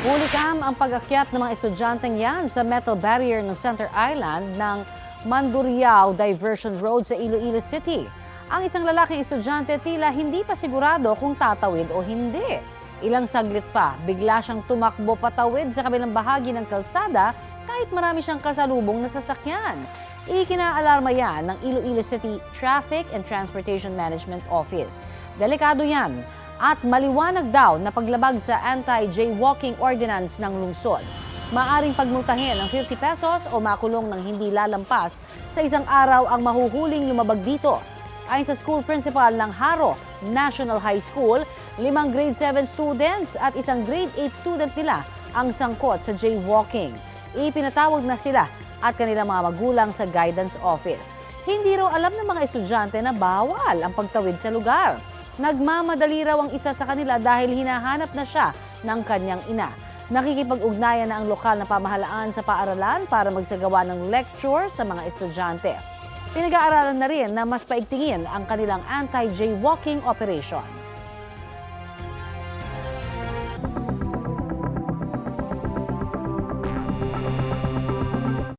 Hulikam ang pag-akyat ng mga estudyanteng yan sa metal barrier ng Center Island ng Mandurriao Diversion Road sa Iloilo City. Ang isang lalaking estudyante tila hindi pa sigurado kung tatawid o hindi. Ilang saglit pa, bigla siyang tumakbo patawid sa kabilang bahagi ng kalsada kahit marami siyang kasalubong na sasakyan. Ikinaalarma yan ng Iloilo City Traffic and Transportation Management Office. Delikado yan at maliwanag daw na paglabag sa anti-jaywalking ordinance ng lungsod. Maaring pagmultahin ng 50 pesos o makulong ng hindi lalampas sa isang araw ang mahuhuling lumabag dito. Ayon sa school principal ng Haro National High School, 5 grade 7 students at isang grade 8 student nila ang sangkot sa jaywalking. Ipinatawag na sila at kanilang mga magulang sa guidance office. Hindi raw alam ng mga estudyante na bawal ang pagtawid sa lugar. Nagmamadali raw ang isa sa kanila dahil hinahanap na siya ng kanyang ina. Nakikipag-ugnayan na ang lokal na pamahalaan sa paaralan para magsagawa ng lecture sa mga estudyante. Pinag-aaralan na rin na mas paigtingin ang kanilang anti-jaywalking operation.